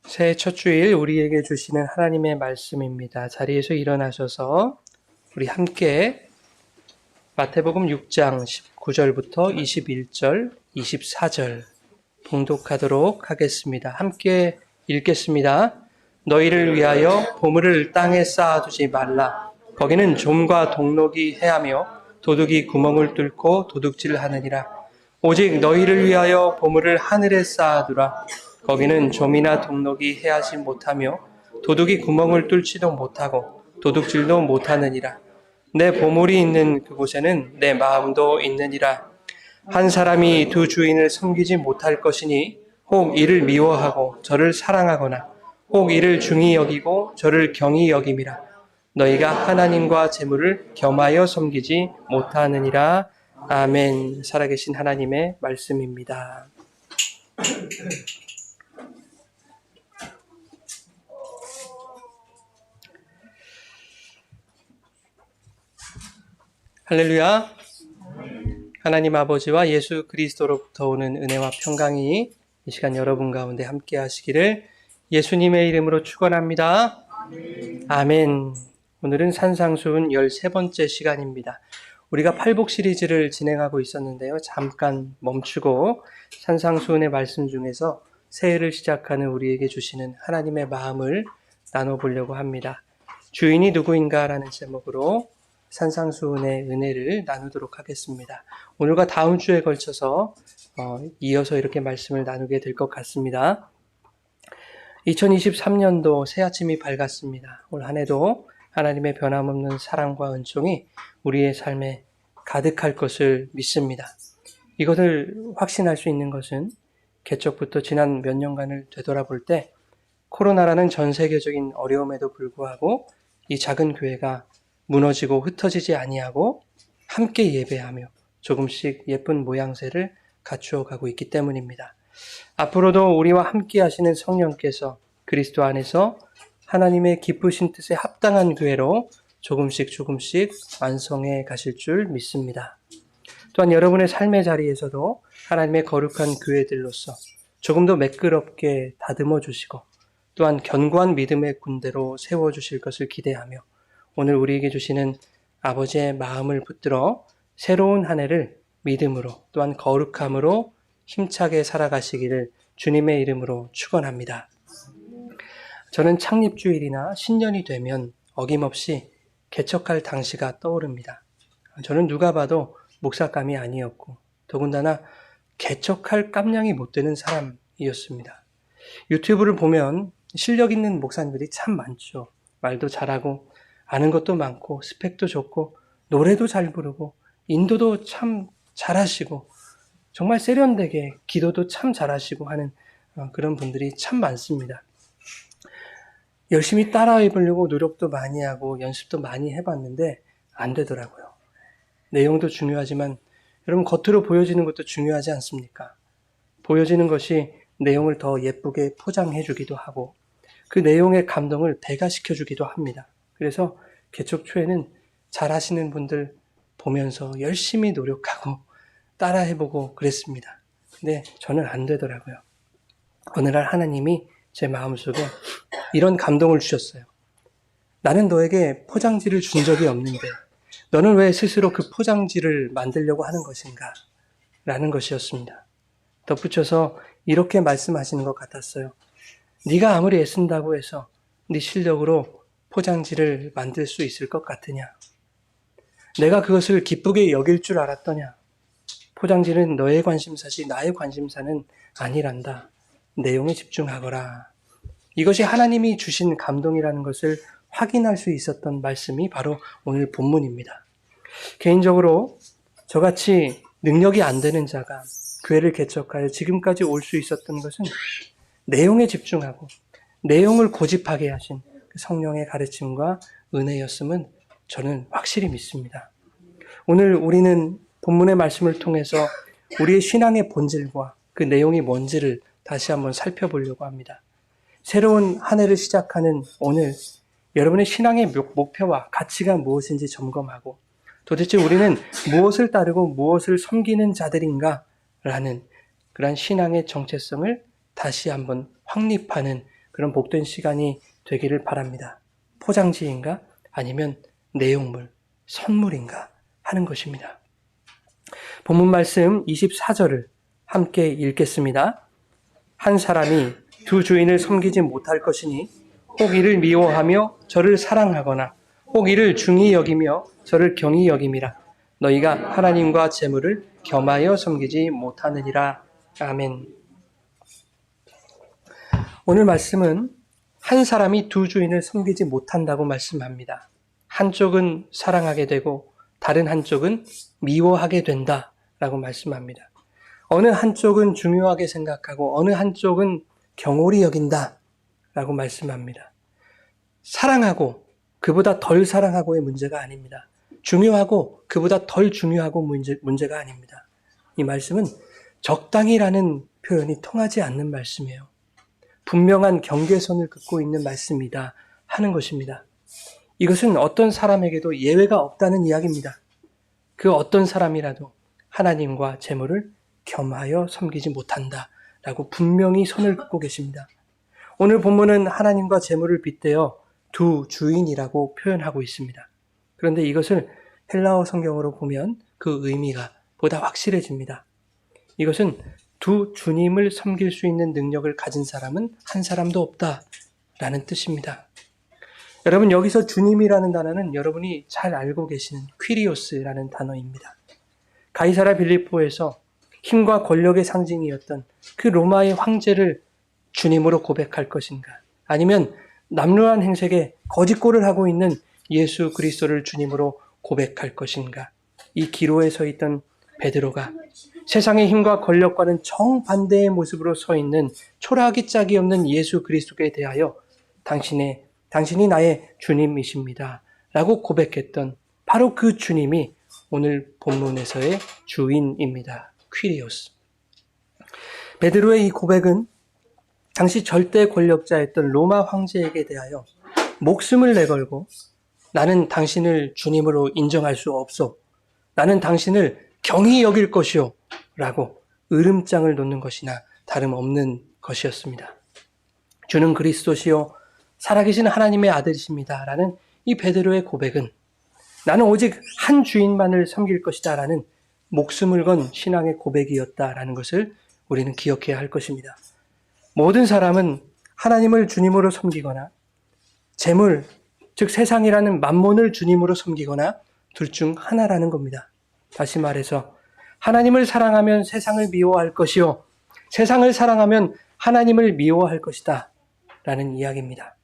새해 첫 주일 우리에게 주시는 하나님의 말씀입니다. 자리에서 일어나셔서 우리 함께 마태복음 6장 19절부터 21절, 24절 봉독하도록 하겠습니다. 함께 읽겠습니다. 너희를 위하여 보물을 땅에 쌓아두지 말라. 거기는 좀과 동록이 해하며 도둑이 구멍을 뚫고 도둑질하느니라. 오직 너희를 위하여 보물을 하늘에 쌓아두라. 거기는 좀이나 동록이 해하지 못하며 도둑이 구멍을 뚫지도 못하고 도둑질도 못하느니라. 내 보물이 있는 그곳에는 내 마음도 있느니라. 한 사람이 두 주인을 섬기지 못할 것이니 혹 이를 미워하고 저를 사랑하거나 혹 이를 중히 여기고 저를 경히 여김이라. 너희가 하나님과 재물을 겸하여 섬기지 못하느니라. 아멘. 살아계신 하나님의 말씀입니다. 할렐루야. 하나님 아버지와 예수 그리스도로부터 오는 은혜와 평강이 이 시간 여러분 가운데 함께 하시기를 예수님의 이름으로 축원합니다. 아멘. 오늘은 산상수훈 13번째 시간입니다. 우리가 팔복 시리즈를 진행하고 있었는데요. 잠깐 멈추고 산상수훈의 말씀 중에서 새해를 시작하는 우리에게 주시는 하나님의 마음을 나눠보려고 합니다. 주인이 누구인가라는 제목으로 산상수훈의 은혜를 나누도록 하겠습니다. 오늘과 다음 주에 걸쳐서 이어서 이렇게 말씀을 나누게 될 것 같습니다. 2023년도 새 아침이 밝았습니다. 올 한 해도 하나님의 변함없는 사랑과 은총이 우리의 삶에 가득할 것을 믿습니다. 이것을 확신할 수 있는 것은 개척부터 지난 몇 년간을 되돌아볼 때 코로나라는 전 세계적인 어려움에도 불구하고 이 작은 교회가 무너지고 흩어지지 아니하고 함께 예배하며 조금씩 예쁜 모양새를 갖추어 가고 있기 때문입니다. 앞으로도 우리와 함께 하시는 성령께서 그리스도 안에서 하나님의 기쁘신 뜻에 합당한 교회로 조금씩 완성해 가실 줄 믿습니다. 또한 여러분의 삶의 자리에서도 하나님의 거룩한 교회들로서 조금 더 매끄럽게 다듬어 주시고 또한 견고한 믿음의 군대로 세워주실 것을 기대하며 오늘 우리에게 주시는 아버지의 마음을 붙들어 새로운 한 해를 믿음으로 또한 거룩함으로 힘차게 살아가시기를 주님의 이름으로 축원합니다. 저는 창립주일이나 신년이 되면 어김없이 개척할 당시가 떠오릅니다. 저는 누가 봐도 목사감이 아니었고 더군다나 개척할 깜냥이 못 되는 사람이었습니다. 유튜브를 보면 실력 있는 목사님들이 참 많죠. 말도 잘하고 아는 것도 많고 스펙도 좋고 노래도 잘 부르고 인도도 참 잘하시고 정말 세련되게 기도도 참 잘하시고 하는 그런 분들이 참 많습니다. 열심히 따라해보려고 노력도 많이 하고 연습도 많이 해봤는데 안 되더라고요. 내용도 중요하지만 여러분 겉으로 보여지는 것도 중요하지 않습니까? 보여지는 것이 내용을 더 예쁘게 포장해주기도 하고 그 내용의 감동을 배가시켜주기도 합니다. 그래서 개척 초에는 잘하시는 분들 보면서 열심히 노력하고 따라해보고 그랬습니다. 근데 저는 안 되더라고요. 어느 날 하나님이 제 마음속에 이런 감동을 주셨어요. 나는 너에게 포장지를 준 적이 없는데 너는 왜 스스로 그 포장지를 만들려고 하는 것인가? 라는 것이었습니다. 덧붙여서 이렇게 말씀하시는 것 같았어요. 네가 아무리 애쓴다고 해서 네 실력으로 포장지를 만들 수 있을 것 같으냐? 내가 그것을 기쁘게 여길 줄 알았더냐? 포장지는 너의 관심사지 나의 관심사는 아니란다. 내용에 집중하거라. 이것이 하나님이 주신 감동이라는 것을 확인할 수 있었던 말씀이 바로 오늘 본문입니다. 개인적으로 저같이 능력이 안 되는 자가 교회를 개척하여 지금까지 올 수 있었던 것은 내용에 집중하고 내용을 고집하게 하신 성령의 가르침과 은혜였음은 저는 확실히 믿습니다. 오늘 우리는 본문의 말씀을 통해서 우리의 신앙의 본질과 그 내용이 뭔지를 다시 한번 살펴보려고 합니다. 새로운 한 해를 시작하는 오늘 여러분의 신앙의 목표와 가치가 무엇인지 점검하고 도대체 우리는 무엇을 따르고 무엇을 섬기는 자들인가 라는 그런 신앙의 정체성을 다시 한번 확립하는 그런 복된 시간이 되기를 바랍니다. 포장지인가? 아니면 내용물, 선물인가? 하는 것입니다. 본문 말씀 24절을 함께 읽겠습니다. 한 사람이 두 주인을 섬기지 못할 것이니 혹 이를 미워하며 저를 사랑하거나 혹 이를 중히 여기며 저를 경히 여김이라. 너희가 하나님과 재물을 겸하여 섬기지 못하느니라. 아멘. 오늘 말씀은 한 사람이 두 주인을 섬기지 못한다고 말씀합니다. 한쪽은 사랑하게 되고 다른 한쪽은 미워하게 된다라고 말씀합니다. 어느 한쪽은 중요하게 생각하고 어느 한쪽은 경홀히 여긴다라고 말씀합니다. 사랑하고 그보다 덜 사랑하고의 문제가 아닙니다. 중요하고 그보다 덜 중요하고 문제가 아닙니다. 이 말씀은 적당히라는 표현이 통하지 않는 말씀이에요. 분명한 경계선을 긋고 있는 말씀이다 하는 것입니다. 이것은 어떤 사람에게도 예외가 없다는 이야기입니다. 그 어떤 사람이라도 하나님과 재물을 겸하여 섬기지 못한다라고 분명히 선을 긋고 계십니다. 오늘 본문은 하나님과 재물을 빗대어 두 주인이라고 표현하고 있습니다. 그런데 이것을 헬라어 성경으로 보면 그 의미가 보다 확실해집니다. 이것은 두 주님을 섬길 수 있는 능력을 가진 사람은 한 사람도 없다라는 뜻입니다. 여러분, 여기서 주님이라는 단어는 여러분이 잘 알고 계시는 퀴리오스라는 단어입니다. 가이사랴 빌립보에서 힘과 권력의 상징이었던 그 로마의 황제를 주님으로 고백할 것인가? 아니면 남루한 행색에 거짓골을 하고 있는 예수 그리스도를 주님으로 고백할 것인가? 이 기로에 서 있던 베드로가 세상의 힘과 권력과는 정반대의 모습으로 서 있는 초라하기 짝이 없는 예수 그리스도에 대하여 당신이 나의 주님이십니다 라고 고백했던 바로 그 주님이 오늘 본문에서의 주인입니다. 퀴리오스. 베드로의 이 고백은 당시 절대 권력자였던 로마 황제에게 대하여 목숨을 내걸고 나는 당신을 주님으로 인정할 수 없소. 나는 당신을 경히 여길 것이오. 라고 으름장을 놓는 것이나 다름없는 것이었습니다. 주는 그리스도시요 살아계신 하나님의 아들이십니다. 라는 이 베드로의 고백은 나는 오직 한 주인만을 섬길 것이다. 라는 목숨을 건 신앙의 고백이었다라는 것을 우리는 기억해야 할 것입니다. 모든 사람은 하나님을 주님으로 섬기거나 재물, 즉 세상이라는 만몬을 주님으로 섬기거나 둘 중 하나라는 겁니다. 다시 말해서 하나님을 사랑하면 세상을 미워할 것이요 세상을 사랑하면 하나님을 미워할 것이다 라는 이야기입니다.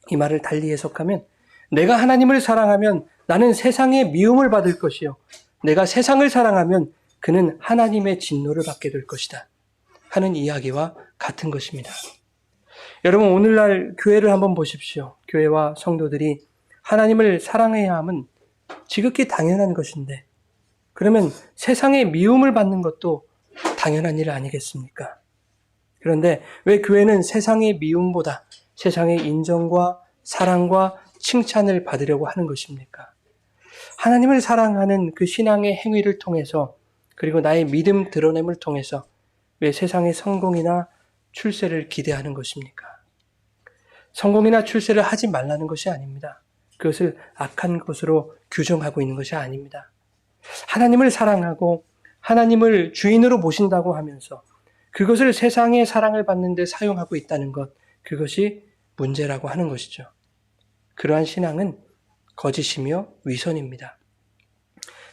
이 말을 달리 해석하면 내가 하나님을 사랑하면 나는 세상의 미움을 받을 것이요 내가 세상을 사랑하면 그는 하나님의 진노를 받게 될 것이다 하는 이야기와 같은 것입니다. 여러분, 오늘날 교회를 한번 보십시오. 교회와 성도들이 하나님을 사랑해야 함은 지극히 당연한 것인데 그러면 세상의 미움을 받는 것도 당연한 일 아니겠습니까? 그런데 왜 교회는 세상의 미움보다 세상의 인정과 사랑과 칭찬을 받으려고 하는 것입니까? 하나님을 사랑하는 그 신앙의 행위를 통해서 그리고 나의 믿음 드러냄을 통해서 왜 세상의 성공이나 출세를 기대하는 것입니까? 성공이나 출세를 하지 말라는 것이 아닙니다. 그것을 악한 것으로 규정하고 있는 것이 아닙니다. 하나님을 사랑하고 하나님을 주인으로 모신다고 하면서 그것을 세상의 사랑을 받는 데 사용하고 있다는 것, 그것이 문제라고 하는 것이죠. 그러한 신앙은 거짓이며 위선입니다.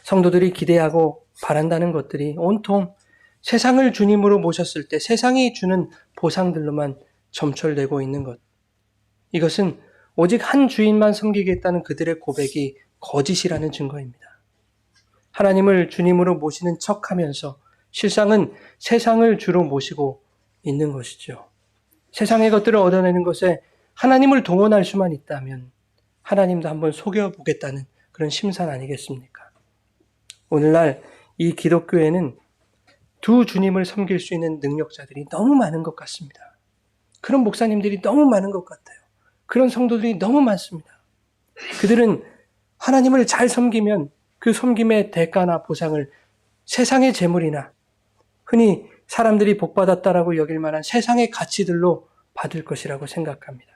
성도들이 기대하고 바란다는 것들이 온통 세상을 주님으로 모셨을 때 세상이 주는 보상들로만 점철되고 있는 것. 이것은 오직 한 주인만 섬기겠다는 그들의 고백이 거짓이라는 증거입니다. 하나님을 주님으로 모시는 척하면서 실상은 세상을 주로 모시고 있는 것이죠. 세상의 것들을 얻어내는 것에 하나님을 동원할 수만 있다면 하나님도 한번 속여보겠다는 그런 심산 아니겠습니까? 오늘날 이 기독교에는 두 주님을 섬길 수 있는 능력자들이 너무 많은 것 같습니다. 그런 목사님들이 너무 많은 것 같아요. 그런 성도들이 너무 많습니다. 그들은 하나님을 잘 섬기면 그 섬김의 대가나 보상을 세상의 재물이나 흔히 사람들이 복받았다라고 여길 만한 세상의 가치들로 받을 것이라고 생각합니다.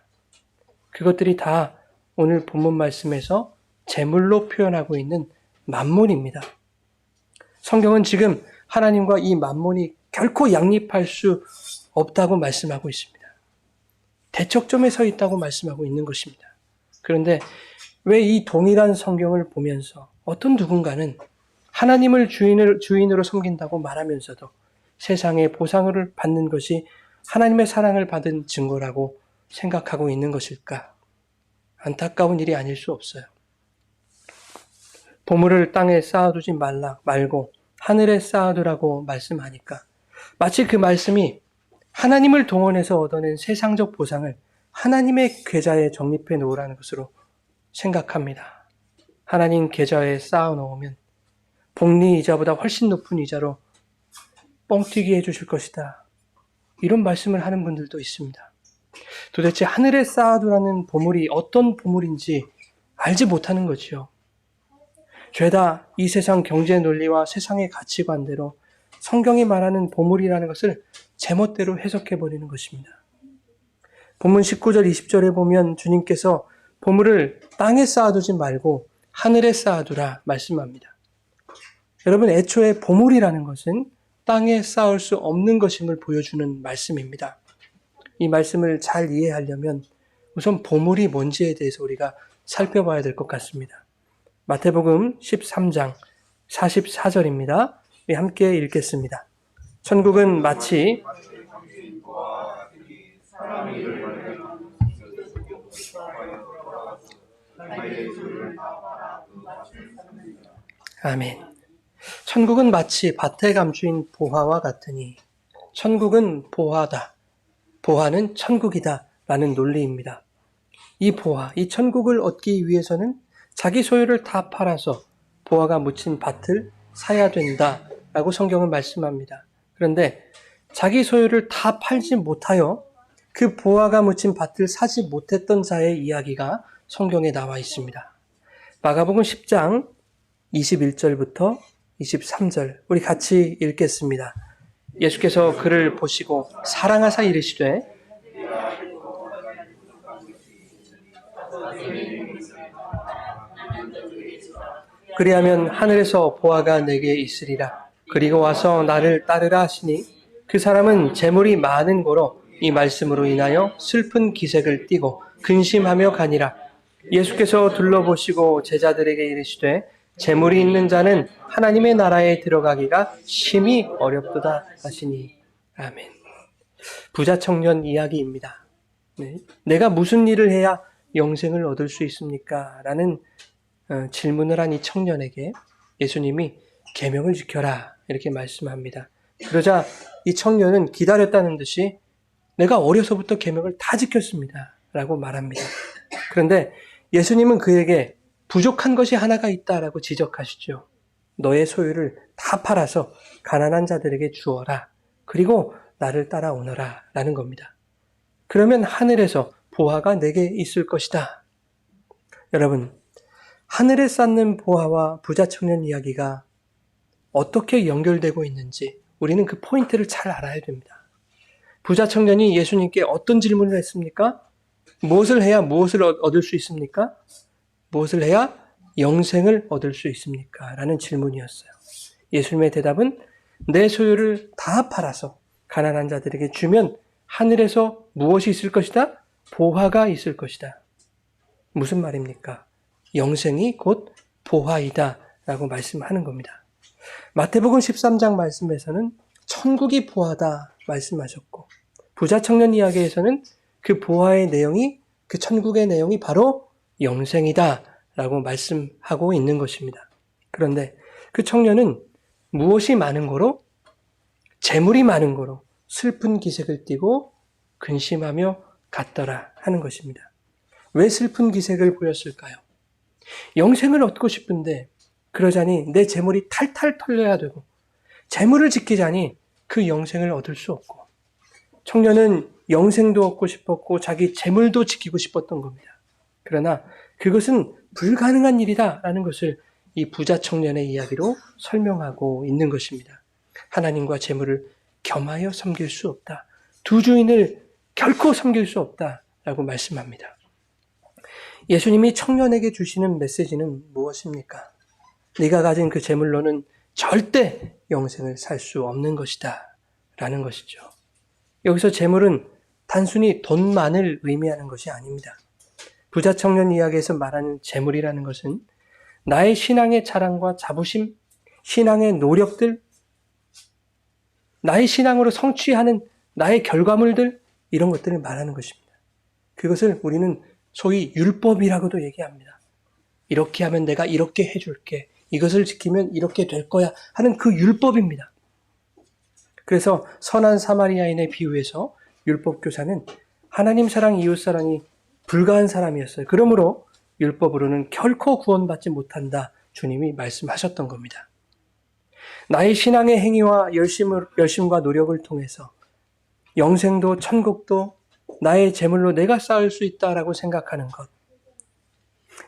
그것들이 다 오늘 본문 말씀에서 재물로 표현하고 있는 만몬입니다. 성경은 지금 하나님과 이 만몬이 결코 양립할 수 없다고 말씀하고 있습니다. 대척점에 서 있다고 말씀하고 있는 것입니다. 그런데 왜 이 동일한 성경을 보면서 어떤 누군가는 하나님을 주인으로 섬긴다고 말하면서도 세상의 보상을 받는 것이 하나님의 사랑을 받은 증거라고 생각하고 있는 것일까? 안타까운 일이 아닐 수 없어요. 보물을 땅에 쌓아두지 말고 하늘에 쌓아두라고 말씀하니까 마치 그 말씀이 하나님을 동원해서 얻어낸 세상적 보상을 하나님의 계좌에 적립해 놓으라는 것으로 생각합니다. 하나님 계좌에 쌓아 놓으면 복리 이자보다 훨씬 높은 이자로 뻥튀기 해주실 것이다. 이런 말씀을 하는 분들도 있습니다. 도대체 하늘에 쌓아두라는 보물이 어떤 보물인지 알지 못하는 거지요. 죄다 이 세상 경제 논리와 세상의 가치관대로 성경이 말하는 보물이라는 것을 제멋대로 해석해버리는 것입니다. 본문 19절 20절에 보면 주님께서 보물을 땅에 쌓아두지 말고 하늘에 쌓아두라 말씀합니다. 여러분, 애초에 보물이라는 것은 땅에 쌓을 수 없는 것임을 보여주는 말씀입니다. 이 말씀을 잘 이해하려면 우선 보물이 뭔지에 대해서 우리가 살펴봐야 될 것 같습니다. 마태복음 13장 44절입니다. 함께 읽겠습니다. 천국은 마치 아멘. 천국은 마치 밭에 감추인 보화와 같으니 천국은 보화다. 보화는 천국이다. 라는 논리입니다. 이 보화, 이 천국을 얻기 위해서는 자기 소유를 다 팔아서 보화가 묻힌 밭을 사야 된다. 라고 성경은 말씀합니다. 그런데 자기 소유를 다 팔지 못하여 그 보화가 묻힌 밭을 사지 못했던 자의 이야기가 성경에 나와 있습니다. 마가복음 10장 21절부터 23절 우리 같이 읽겠습니다. 예수께서 그를 보시고 사랑하사 이르시되 그리하면 하늘에서 보화가 내게 있으리라. 그리고 와서 나를 따르라 하시니 그 사람은 재물이 많은 고로 이 말씀으로 인하여 슬픈 기색을 띠고 근심하며 가니라. 예수께서 둘러보시고 제자들에게 이르시되 재물이 있는 자는 하나님의 나라에 들어가기가 심히 어렵도다 하시니. 아멘. 부자 청년 이야기입니다. 네. 내가 무슨 일을 해야 영생을 얻을 수 있습니까? 라는 질문을 한 이 청년에게 예수님이 계명을 지켜라 이렇게 말씀합니다. 그러자 이 청년은 기다렸다는 듯이 내가 어려서부터 계명을 다 지켰습니다 라고 말합니다. 그런데 예수님은 그에게 부족한 것이 하나가 있다라고 지적하시죠. 너의 소유를 다 팔아서 가난한 자들에게 주어라. 그리고 나를 따라오너라 라는 겁니다. 그러면 하늘에서 보화가 내게 있을 것이다. 여러분, 하늘에 쌓는 보화와 부자 청년 이야기가 어떻게 연결되고 있는지 우리는 그 포인트를 잘 알아야 됩니다. 부자 청년이 예수님께 어떤 질문을 했습니까? 무엇을 해야 무엇을 얻을 수 있습니까? 무엇을 해야 영생을 얻을 수 있습니까? 라는 질문이었어요. 예수님의 대답은 내 소유를 다 팔아서 가난한 자들에게 주면 하늘에서 무엇이 있을 것이다? 보화가 있을 것이다. 무슨 말입니까? 영생이 곧 보화이다 라고 말씀하는 겁니다. 마태복음 13장 말씀에서는 천국이 보화다 말씀하셨고 부자 청년 이야기에서는 그 보화의 내용이 그 천국의 내용이 바로 영생이다 라고 말씀하고 있는 것입니다. 그런데 그 청년은 무엇이 많은 거로? 재물이 많은 거로 슬픈 기색을 띠고 근심하며 갔더라 하는 것입니다. 왜 슬픈 기색을 보였을까요? 영생을 얻고 싶은데 그러자니 내 재물이 탈탈 털려야 되고 재물을 지키자니 그 영생을 얻을 수 없고 청년은 영생도 얻고 싶었고 자기 재물도 지키고 싶었던 겁니다. 그러나 그것은 불가능한 일이다라는 것을 이 부자 청년의 이야기로 설명하고 있는 것입니다. 하나님과 재물을 겸하여 섬길 수 없다. 두 주인을 결코 섬길 수 없다라고 말씀합니다. 예수님이 청년에게 주시는 메시지는 무엇입니까? 네가 가진 그 재물로는 절대 영생을 살 수 없는 것이다 라는 것이죠. 여기서 재물은 단순히 돈만을 의미하는 것이 아닙니다. 부자 청년 이야기에서 말하는 재물이라는 것은 나의 신앙의 자랑과 자부심, 신앙의 노력들, 나의 신앙으로 성취하는 나의 결과물들, 이런 것들을 말하는 것입니다. 그것을 우리는 소위 율법이라고도 얘기합니다. 이렇게 하면 내가 이렇게 해줄게, 이것을 지키면 이렇게 될 거야 하는 그 율법입니다. 그래서 선한 사마리아인의 비유에서 율법교사는 하나님 사랑, 이웃 사랑이 불가한 사람이었어요. 그러므로 율법으로는 결코 구원받지 못한다, 주님이 말씀하셨던 겁니다. 나의 신앙의 행위와 열심과 노력을 통해서 영생도 천국도 나의 재물로 내가 쌓을 수 있다라고 생각하는 것,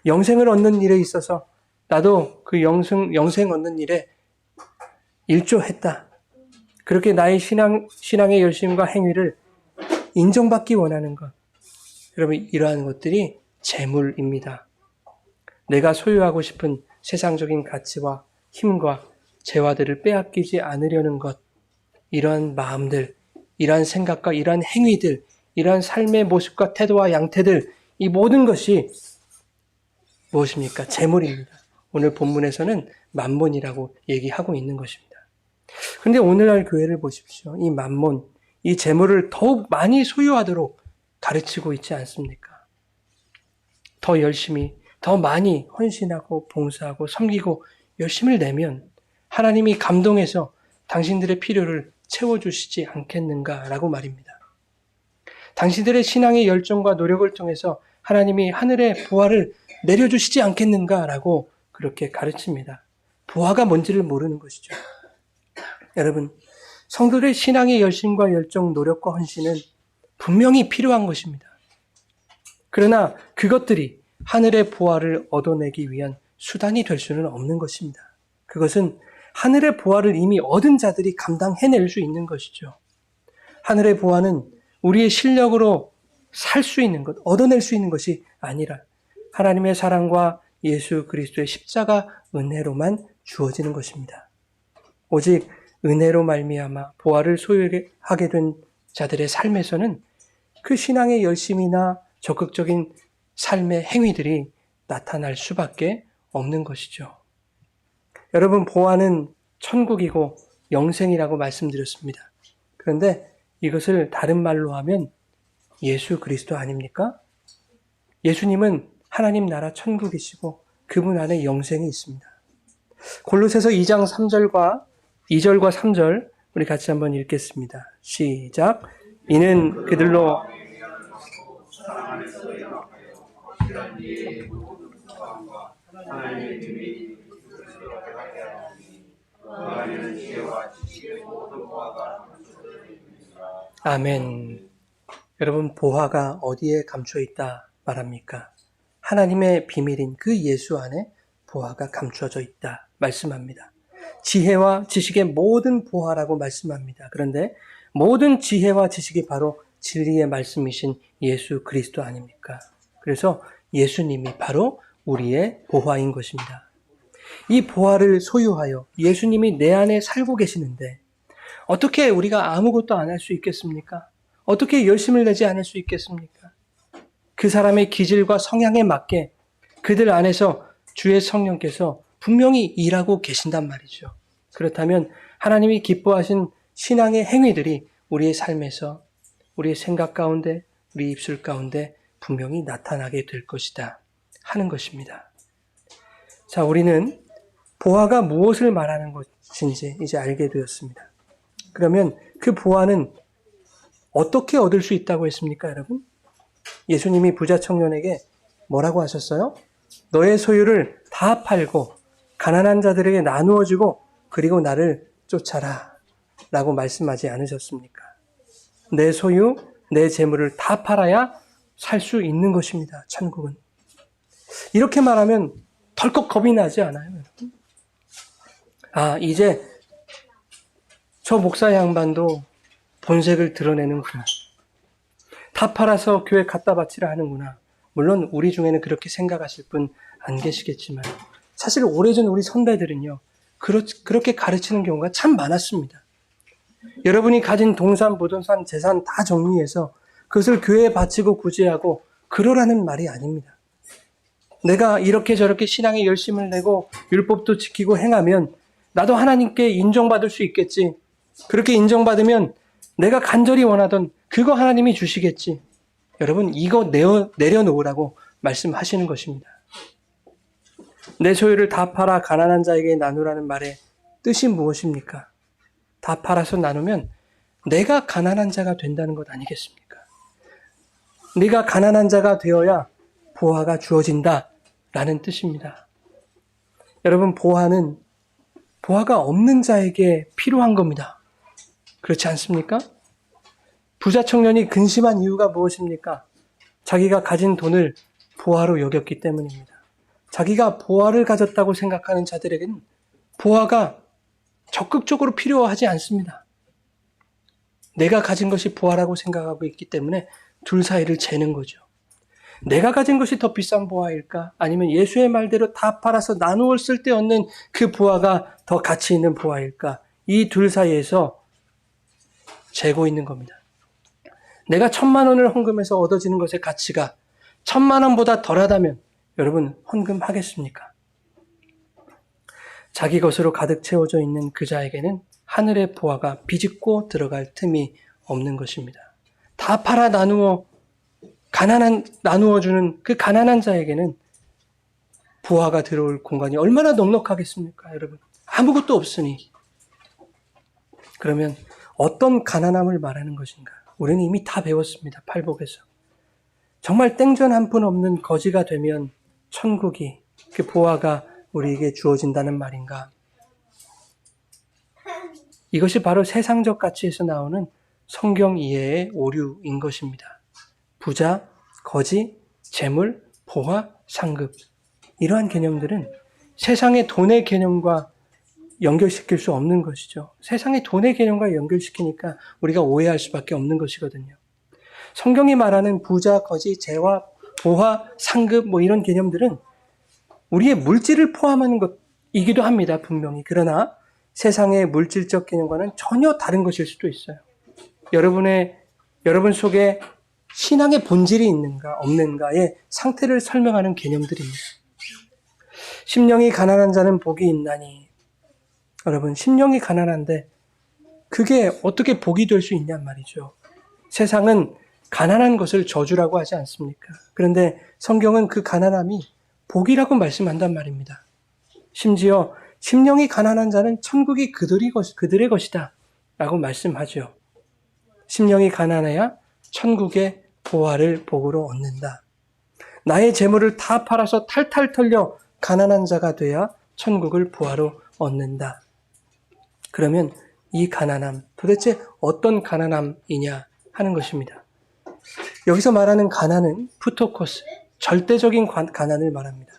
영생을 얻는 일에 있어서 나도 그 영생 얻는 일에 일조했다, 그렇게 나의 신앙의 열심과 행위를 인정받기 원하는 것, 여러분, 이러한 것들이 재물입니다. 내가 소유하고 싶은 세상적인 가치와 힘과 재화들을 빼앗기지 않으려는 것, 이러한 마음들, 이러한 생각과 이러한 행위들, 이러한 삶의 모습과 태도와 양태들, 이 모든 것이 무엇입니까? 재물입니다. 오늘 본문에서는 만몬이라고 얘기하고 있는 것입니다. 그런데 오늘날 교회를 보십시오. 이 만몬, 이 재물을 더욱 많이 소유하도록 가르치고 있지 않습니까? 더 열심히, 더 많이 헌신하고 봉사하고 섬기고 열심을 내면 하나님이 감동해서 당신들의 필요를 채워주시지 않겠는가라고 말입니다. 당신들의 신앙의 열정과 노력을 통해서 하나님이 하늘의 보화를 내려주시지 않겠는가라고 그렇게 가르칩니다. 보화가 뭔지를 모르는 것이죠. 여러분, 성도들의 신앙의 열심과 열정, 노력과 헌신은 분명히 필요한 것입니다. 그러나 그것들이 하늘의 보화를 얻어내기 위한 수단이 될 수는 없는 것입니다. 그것은 하늘의 보화를 이미 얻은 자들이 감당해낼 수 있는 것이죠. 하늘의 보화는 우리의 실력으로 살 수 있는 것, 얻어낼 수 있는 것이 아니라 하나님의 사랑과 예수 그리스도의 십자가 은혜로만 주어지는 것입니다. 오직 은혜로 말미암아 보화를 소유하게 된 자들의 삶에서는 그 신앙의 열심이나 적극적인 삶의 행위들이 나타날 수밖에 없는 것이죠. 여러분, 보화는 천국이고 영생이라고 말씀드렸습니다. 그런데 이것을 다른 말로 하면 예수 그리스도 아닙니까? 예수님은 하나님 나라 천국이시고 그분 안에 영생이 있습니다. 골로새서 2장 3절과 2절과 3절 우리 같이 한번 읽겠습니다. 시작. 이는 그들로 아멘. 여러분, 보화가 어디에 감춰 있다 말합니까? 하나님의 비밀인 그 예수 안에 보화가 감추어져 있다 말씀합니다. 지혜와 지식의 모든 보화라고 말씀합니다. 그런데 모든 지혜와 지식이 바로 진리의 말씀이신 예수 그리스도 아닙니까? 그래서 예수님이 바로 우리의 보화인 것입니다. 이 보화를 소유하여 예수님이 내 안에 살고 계시는데 어떻게 우리가 아무것도 안 할 수 있겠습니까? 어떻게 열심을 내지 않을 수 있겠습니까? 그 사람의 기질과 성향에 맞게 그들 안에서 주의 성령께서 분명히 일하고 계신단 말이죠. 그렇다면 하나님이 기뻐하신 신앙의 행위들이 우리의 삶에서, 우리의 생각 가운데, 우리 입술 가운데 분명히 나타나게 될 것이다 하는 것입니다. 자, 우리는 보화가 무엇을 말하는 것인지 이제 알게 되었습니다. 그러면 그 보화는 어떻게 얻을 수 있다고 했습니까, 여러분? 예수님이 부자 청년에게 뭐라고 하셨어요? 너의 소유를 다 팔고 가난한 자들에게 나누어 주고 그리고 나를 쫓아라 라고 말씀하지 않으셨습니까? 내 소유, 내 재물을 다 팔아야 살 수 있는 것입니다, 천국은. 이렇게 말하면 덜컥 겁이 나지 않아요, 여러분? 아, 이제 저 목사 양반도 본색을 드러내는구나. 다 팔아서 교회 갖다 바치라 하는구나. 물론 우리 중에는 그렇게 생각하실 분 안 계시겠지만 사실 오래전 우리 선배들은요. 그렇게 가르치는 경우가 참 많았습니다. 여러분이 가진 동산, 부동산, 재산 다 정리해서 그것을 교회에 바치고 구제하고 그러라는 말이 아닙니다. 내가 이렇게 저렇게 신앙에 열심을 내고 율법도 지키고 행하면 나도 하나님께 인정받을 수 있겠지. 그렇게 인정받으면 내가 간절히 원하던 그거 하나님이 주시겠지. 여러분 이거 내려놓으라고 말씀하시는 것입니다. 내 소유를 다 팔아 가난한 자에게 나누라는 말의 뜻이 무엇입니까? 다 팔아서 나누면 내가 가난한 자가 된다는 것 아니겠습니까? 네가 가난한 자가 되어야 보화가 주어진다 라는 뜻입니다. 여러분 보화가 없는 자에게 필요한 겁니다. 그렇지 않습니까? 부자 청년이 근심한 이유가 무엇입니까? 자기가 가진 돈을 보화로 여겼기 때문입니다. 자기가 보화를 가졌다고 생각하는 자들에게는 보화가 적극적으로 필요하지 않습니다. 내가 가진 것이 보화라고 생각하고 있기 때문에 둘 사이를 재는 거죠. 내가 가진 것이 더 비싼 보화일까? 아니면 예수의 말대로 다 팔아서 나누어 쓸 때 얻는 그 보화가 더 가치 있는 보화일까? 이 둘 사이에서 재고 있는 겁니다. 내가 1,000만 원을 헌금해서 얻어지는 것의 가치가 1,000만 원보다 덜하다면 여러분 헌금하겠습니까? 자기 것으로 가득 채워져 있는 그 자에게는 하늘의 보화가 비집고 들어갈 틈이 없는 것입니다. 다 팔아 나누어주는 그 가난한 자에게는 보화가 들어올 공간이 얼마나 넉넉하겠습니까, 여러분? 아무것도 없으니. 그러면 어떤 가난함을 말하는 것인가? 우리는 이미 다 배웠습니다, 팔복에서. 정말 땡전 한 푼 없는 거지가 되면 천국이, 그 보화가 우리에게 주어진다는 말인가? 이것이 바로 세상적 가치에서 나오는 성경 이해의 오류인 것입니다. 부자, 거지, 재물, 보화, 상급. 이러한 개념들은 세상의 돈의 개념과 연결시킬 수 없는 것이죠. 세상의 돈의 개념과 연결시키니까 우리가 오해할 수밖에 없는 것이거든요. 성경이 말하는 부자, 거지, 재화, 보화, 상급 이런 개념들은 우리의 물질을 포함하는 것이기도 합니다. 분명히. 그러나 세상의 물질적 개념과는 전혀 다른 것일 수도 있어요. 여러분 속에 신앙의 본질이 있는가 없는가의 상태를 설명하는 개념들입니다. 심령이 가난한 자는 복이 있나니. 여러분 심령이 가난한데 그게 어떻게 복이 될 수 있냔 말이죠. 세상은 가난한 것을 저주라고 하지 않습니까? 그런데 성경은 그 가난함이 복이라고 말씀한단 말입니다. 심지어 심령이 가난한 자는 천국이 그들의 것이다 라고 말씀하죠. 심령이 가난해야 천국의 보화를 복으로 얻는다. 나의 재물을 다 팔아서 탈탈 털려 가난한 자가 돼야 천국을 보화로 얻는다. 그러면 이 가난함, 도대체 어떤 가난함이냐 하는 것입니다. 여기서 말하는 가난은 푸토코스, 절대적인 가난을 말합니다.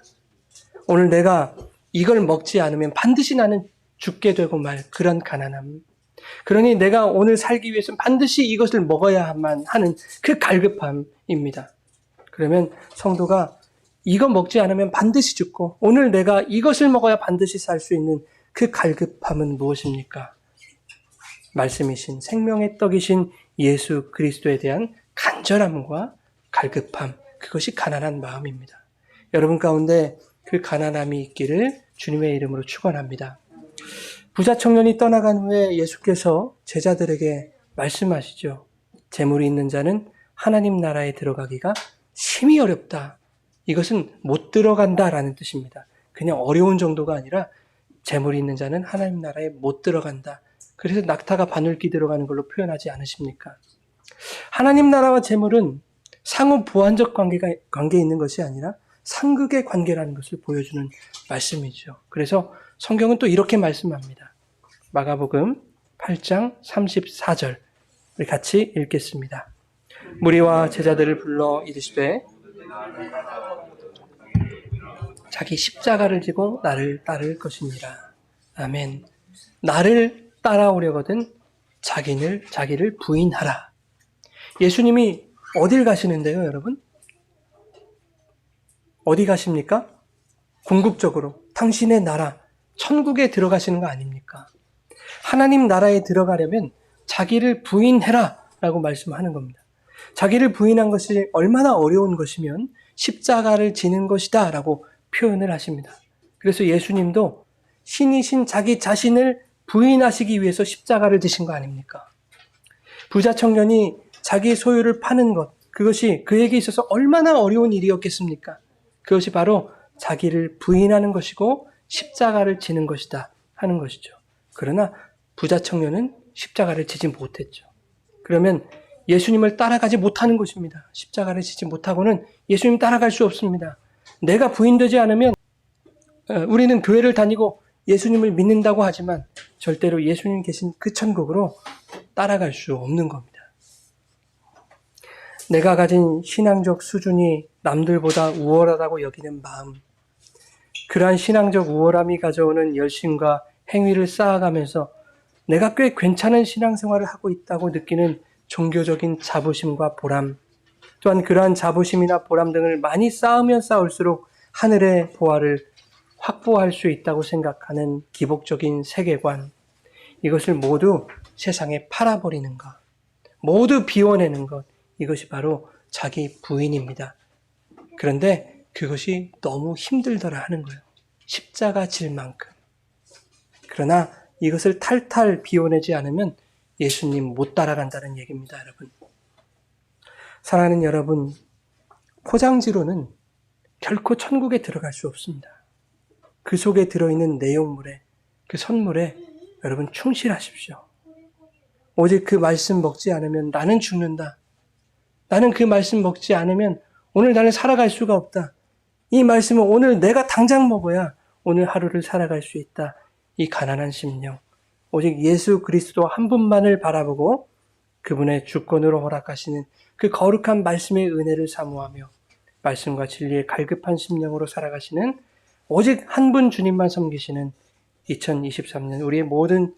오늘 내가 이걸 먹지 않으면 반드시 나는 죽게 되고 말 그런 가난함. 그러니 내가 오늘 살기 위해서는 반드시 이것을 먹어야만 하는 그 갈급함입니다. 그러면 성도가 이거 먹지 않으면 반드시 죽고 오늘 내가 이것을 먹어야 반드시 살 수 있는 그 갈급함은 무엇입니까? 말씀이신 생명의 떡이신 예수 그리스도에 대한 간절함과 갈급함, 그것이 가난한 마음입니다. 여러분 가운데 그 가난함이 있기를 주님의 이름으로 축원합니다. 부자 청년이 떠나간 후에 예수께서 제자들에게 말씀하시죠. 재물이 있는 자는 하나님 나라에 들어가기가 심히 어렵다. 이것은 못 들어간다라는 뜻입니다. 그냥 어려운 정도가 아니라 재물이 있는 자는 하나님 나라에 못 들어간다. 그래서 낙타가 바늘기 들어가는 걸로 표현하지 않으십니까? 하나님 나라와 재물은 상호 보완적 관계에 있는 것이 아니라 상극의 관계라는 것을 보여주는 말씀이죠. 그래서 성경은 또 이렇게 말씀합니다. 마가복음 8장 34절 우리 같이 읽겠습니다. 무리와 제자들을 불러 이르시되 자기 십자가를 지고 나를 따를 것이니라. 아멘. 나를 따라오려거든 자기를 부인하라. 예수님이 어딜 가시는데요, 여러분? 어디 가십니까? 궁극적으로 당신의 나라, 천국에 들어가시는 거 아닙니까? 하나님 나라에 들어가려면 자기를 부인해라 라고 말씀하는 겁니다. 자기를 부인한 것이 얼마나 어려운 것이면 십자가를 지는 것이다 라고 표현을 하십니다. 그래서 예수님도 신이신 자기 자신을 부인하시기 위해서 십자가를 지신 거 아닙니까? 부자 청년이 자기 소유를 파는 것, 그것이 그에게 있어서 얼마나 어려운 일이었겠습니까? 그것이 바로 자기를 부인하는 것이고 십자가를 지는 것이다 하는 것이죠. 그러나 부자 청년은 십자가를 지지 못했죠. 그러면 예수님을 따라가지 못하는 것입니다. 십자가를 지지 못하고는 예수님 따라갈 수 없습니다. 내가 부인되지 않으면 우리는 교회를 다니고 예수님을 믿는다고 하지만 절대로 예수님 계신 그 천국으로 따라갈 수 없는 겁니다. 내가 가진 신앙적 수준이 남들보다 우월하다고 여기는 마음, 그러한 신앙적 우월함이 가져오는 열심과 행위를 쌓아가면서 내가 꽤 괜찮은 신앙생활을 하고 있다고 느끼는 종교적인 자부심과 보람, 또한 그러한 자부심이나 보람 등을 많이 쌓으면 쌓을수록 하늘의 보화를 확보할 수 있다고 생각하는 기복적인 세계관, 이것을 모두 세상에 팔아버리는 것, 모두 비워내는 것, 이것이 바로 자기 부인입니다. 그런데 그것이 너무 힘들더라 하는 거예요. 십자가 질 만큼. 그러나 이것을 탈탈 비워내지 않으면 예수님 못 따라간다는 얘기입니다, 여러분. 사랑하는 여러분, 포장지로는 결코 천국에 들어갈 수 없습니다. 그 속에 들어있는 내용물에, 그 선물에 여러분 충실하십시오. 오직 그 말씀 먹지 않으면 나는 죽는다. 나는 그 말씀 먹지 않으면 오늘 나는 살아갈 수가 없다. 이 말씀은 오늘 내가 당장 먹어야 오늘 하루를 살아갈 수 있다. 이 가난한 심령. 오직 예수 그리스도 한 분만을 바라보고 그분의 주권으로 허락하시는 그 거룩한 말씀의 은혜를 사모하며 말씀과 진리의 갈급한 심령으로 살아가시는 오직 한 분 주님만 섬기시는 2023년 우리의 모든